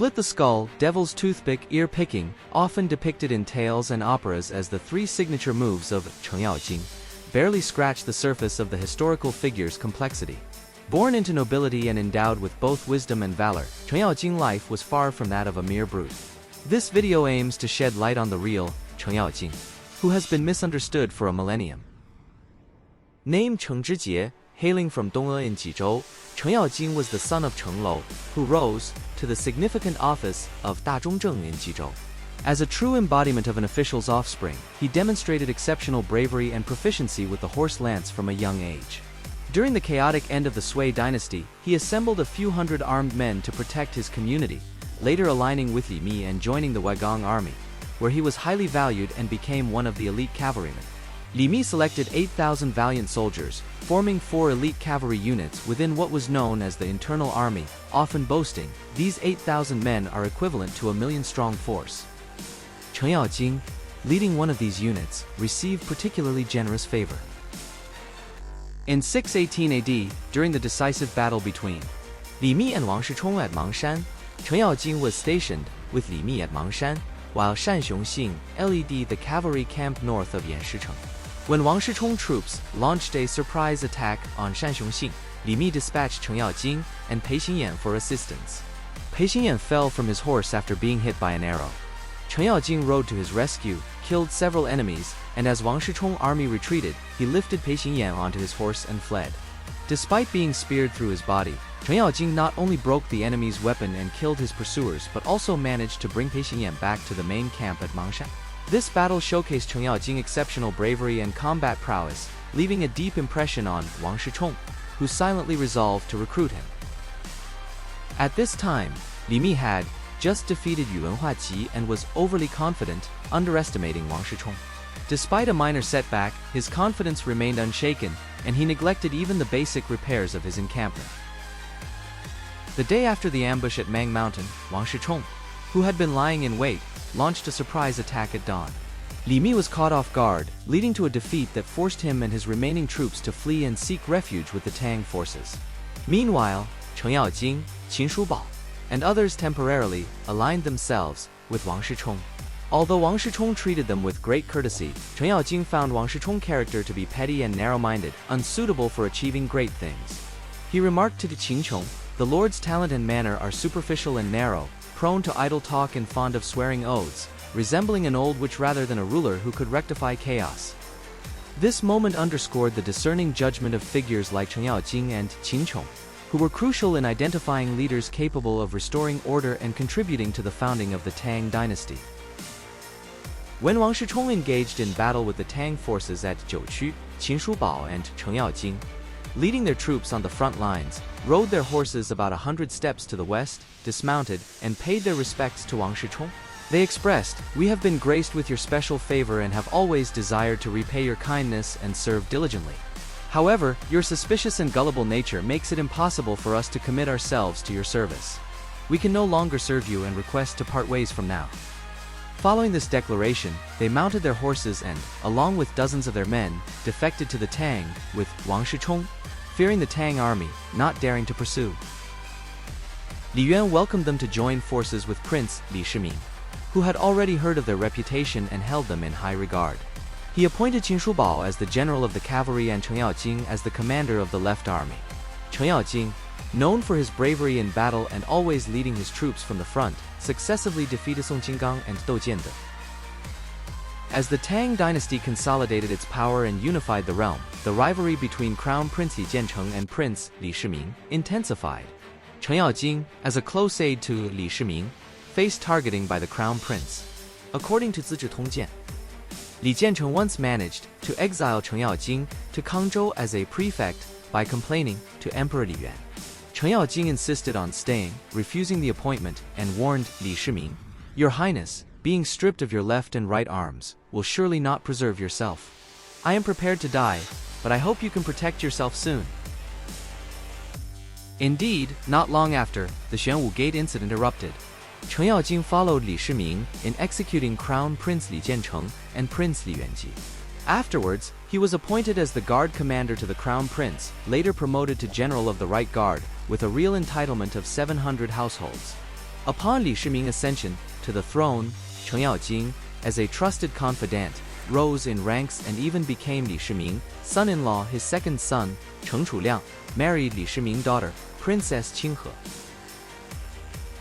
Split the skull, devil's toothpick, ear picking, often depicted in tales and operas as the three signature moves of Cheng Yaojin, barely scratch the surface of the historical figure's complexity. Born into nobility and endowed with both wisdom and valor, Cheng Yaojin's life was far from that of a mere brute. This video aims to shed light on the real Cheng Yaojin, who has been misunderstood for a millennium. Name Cheng Zhijie, hailing from Dong'e in Jizhou, Cheng Yaojin was the son of Cheng Lo, who rose to the significant office of Dazhongzheng in Jizhou. As a true embodiment of an official's offspring, he demonstrated exceptional bravery and proficiency with the horse lance from a young age. During the chaotic end of the Sui dynasty, he assembled a few hundred armed men to protect his community, later aligning with Li Shimin and joining the Wagang army, where he was highly valued and became one of the elite cavalrymen. Li Shimin selected 8,000 valiant soldiers, forming 4 elite cavalry units within what was known as the internal army, often boasting, these 8,000 men are equivalent to a million-strong force. Cheng Yaojin, leading one of these units, received particularly generous favor. In 618 AD, during the decisive battle between Li Shimin and Wang Shichong at Mangshan, Cheng Yaojin was stationed with Li Shimin at Mangshan, while Shanxiongxing led the cavalry camped north of Yanshisheng. When Wang Shichong troops launched a surprise attack on Shanxiongxing, Li Shimin dispatched Cheng Yaojin and Pei Xingyan for assistance. Pei Xingyan fell from his horse after being hit by an arrow. Cheng Yaojin rode to his rescue, killed several enemies, and as Wang Shichong's army retreated, he lifted Pei Xingyan onto his horse and fled. Despite being speared through his body, Cheng Yaojin not only broke the enemy's weapon and killed his pursuers but also managed to bring Pei Xingyan back to the main camp at Mangshan. This battle showcased Cheng Yaojin's exceptional bravery and combat prowess, leaving a deep impression on Wang Shichong, who silently resolved to recruit him. At this time, Li Shimin had just defeated Yuwenhua Ji and was overly confident, underestimating Wang Shichong. Despite a minor setback, his confidence remained unshaken, and he neglected even the basic repairs of his encampment. The day after the ambush at Mang Mountain, Wang Shichong, who had been lying in wait, launched a surprise attack at dawn. Li Shimin was caught off guard, leading to a defeat that forced him and his remaining troops to flee and seek refuge with the Tang forces. Meanwhile, Cheng Yaojin, Qin Shubao, and others temporarily aligned themselves with Wang Shichong. Although Wang Shichong treated them with great courtesy, Cheng Yaojin found Wang Shichong's character to be petty and narrow-minded, unsuitable for achieving great things. He remarked to Qingqiong, "The Lord's talent and manner are superficial and narrow, prone to idle talk and fond of swearing oaths, resembling an old witch rather than a ruler who could rectify chaos." This moment underscored the discerning judgment of figures like Cheng Yaojin and Qingqiong, who were crucial in identifying leaders capable of restoring order and contributing to the founding of the Tang Dynasty. When Wang Shichong engaged in battle with the Tang forces at Jiuqu, Qin Shubao and Cheng Yaojin, leading their troops on the front lines, rode their horses about 100 steps to the west, dismounted, and paid their respects to Wang Shichong. They expressed, "We have been graced with your special favor and have always desired to repay your kindness and serve diligently. However, your suspicious and gullible nature makes it impossible for us to commit ourselves to your service. We can no longer serve you and request to part ways from now." Following this declaration, they mounted their horses and, along with dozens of their men, defected to the Tang, with Wang Shichong, fearing the Tang army, not daring to pursue. Li Yuan welcomed them to join forces with Prince Li Shimin, who had already heard of their reputation and held them in high regard. He appointed Qin Shubao as the general of the cavalry and Cheng Yaojin as the commander of the left army. Cheng Yaojin, known for his bravery in battle and always leading his troops from the front, successively defeated Song Jinggang and Dou Jiande. As the Tang Dynasty consolidated its power and unified the realm, the rivalry between Crown Prince Li Jiancheng and Prince Li Shimin intensified. Cheng Yaojin, as a close aide to Li Shimin, faced targeting by the Crown Prince. According to Zizhi Tongjian, Li Jiancheng once managed to exile Cheng Yaojin to Kangzhou as a prefect by complaining to Emperor Li Yuan. Cheng Yaojin insisted on staying, refusing the appointment, and warned Li Shimin, "Your Highness, being stripped of your left and right arms, will surely not preserve yourself. I am prepared to die, but I hope you can protect yourself soon." Indeed, not long after, the Xuanwu Gate incident erupted. Cheng Yaojin followed Li Shimin in executing Crown Prince Li Jiancheng and Prince Li Yuanji. Afterwards, he was appointed as the guard commander to the Crown Prince, later promoted to General of the Right Guard, with a real entitlement of 700 households. Upon Li Shimin ascension to the throne, Cheng Yaojin, as a trusted confidant, rose in ranks and even became Li Shimin, son-in-law. His second son, Cheng Chuliang, married Li Shimin's daughter, Princess Qinghe.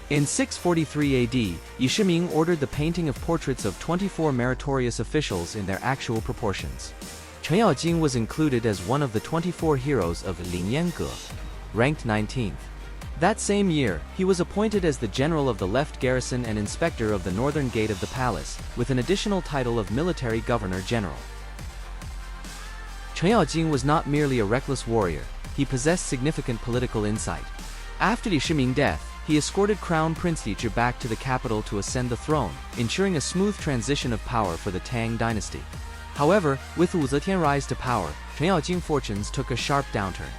In 643 AD, Li Shimin ordered the painting of portraits of 24 meritorious officials in their actual proportions. Cheng Yaojin was included as one of the 24 heroes of Lingyenge, ranked 19th. That same year, he was appointed as the general of the left garrison and inspector of the northern gate of the palace, with an additional title of military governor-general. Cheng Yaojin was not merely a reckless warrior, he possessed significant political insight. After Li Shimin's death, he escorted Crown Prince Li Zhi back to the capital to ascend the throne, ensuring a smooth transition of power for the Tang Dynasty. However, with Wu Zetian's rise to power, Cheng Yaojin's fortunes took a sharp downturn.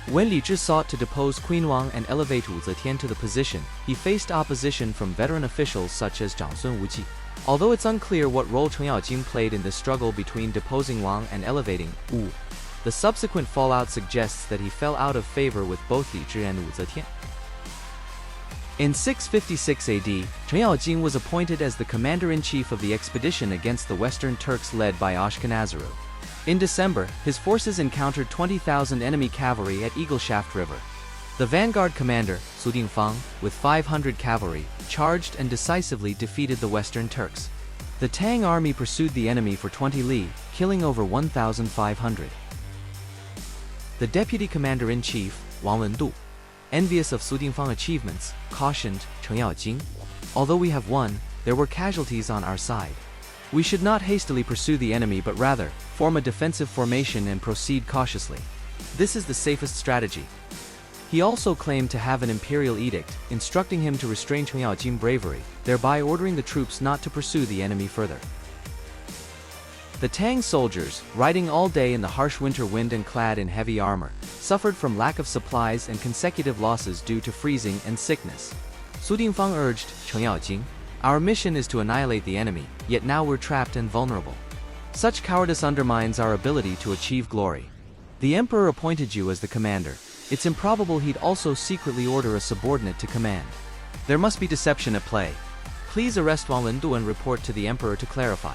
When Li Zhi sought to depose Queen Wang and elevate Wu Zetian to the position, he faced opposition from veteran officials such as Xuanwu Gate. Although it's unclear what role Cheng Yaojin played in this struggle between deposing Wang and elevating Wu, the subsequent fallout suggests that he fell out of favor with both Li Zhi and Wu Zetian. In 656 AD, Cheng Yaojin was appointed as the commander-in-chief of the expedition against the Western Turks led by Ashkenaziru. In December, his forces encountered 20,000 enemy cavalry at Eagleshaft River. The vanguard commander, Su Dingfang, with 500 cavalry, charged and decisively defeated the Western Turks. The Tang army pursued the enemy for 20 li, killing over 1,500. The deputy commander-in-chief, Wang Wendu, envious of Su Dingfang's achievements, cautioned Cheng Yaojin, "Although we have won, there were casualties on our side. We should not hastily pursue the enemy but rather, form a defensive formation and proceed cautiously. This is the safest strategy." He also claimed to have an imperial edict, instructing him to restrain Cheng Yaojin's bravery, thereby ordering the troops not to pursue the enemy further. The Tang soldiers, riding all day in the harsh winter wind and clad in heavy armor, suffered from lack of supplies and consecutive losses due to freezing and sickness. Su Dingfang urged Cheng Yaojin, "Our mission is to annihilate the enemy, yet now we're trapped and vulnerable. Such cowardice undermines our ability to achieve glory. The emperor appointed you as the commander. It's improbable he'd also secretly order a subordinate to command. There must be deception at play. Please arrest Wang Wendu and report to the emperor to clarify."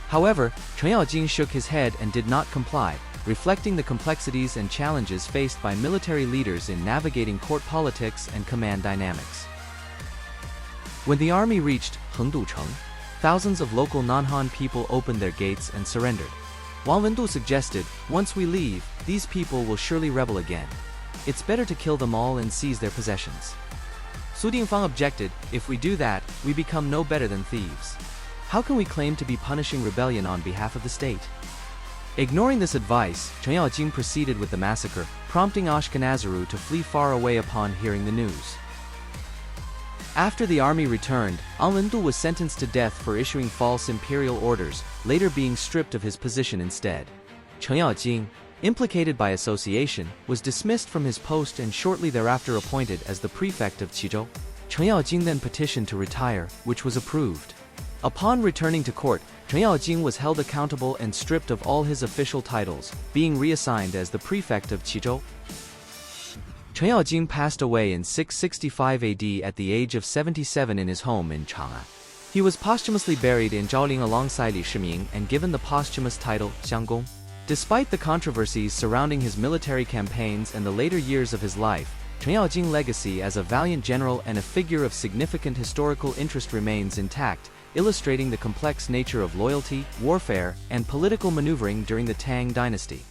However, Cheng Yaojin shook his head and did not comply, reflecting the complexities and challenges faced by military leaders in navigating court politics and command dynamics. When the army reached Hengducheng, thousands of local non-Han people opened their gates and surrendered. Wang Wendu suggested, "Once we leave, these people will surely rebel again. It's better to kill them all and seize their possessions." Su Dingfang objected, "If we do that, we become no better than thieves. How can we claim to be punishing rebellion on behalf of the state?" Ignoring this advice, Cheng Yaojin proceeded with the massacre, prompting Ashkenaziru to flee far away upon hearing the news. After the army returned, Wang Wendu was sentenced to death for issuing false imperial orders, later being stripped of his position instead. Cheng Yaojin, implicated by association, was dismissed from his post and shortly thereafter appointed as the prefect of Qizhou. Cheng Yaojin then petitioned to retire, which was approved. Upon returning to court, Cheng Yaojin was held accountable and stripped of all his official titles, being reassigned as the prefect of Qizhou. Cheng Yaojin passed away in 665 AD at the age of 77 in his home in Chang'an. He was posthumously buried in Zhaoling alongside Li Shimin and given the posthumous title Xianggong. Despite the controversies surrounding his military campaigns and the later years of his life, Cheng Yaojin's legacy as a valiant general and a figure of significant historical interest remains intact, illustrating the complex nature of loyalty, warfare, and political maneuvering during the Tang Dynasty.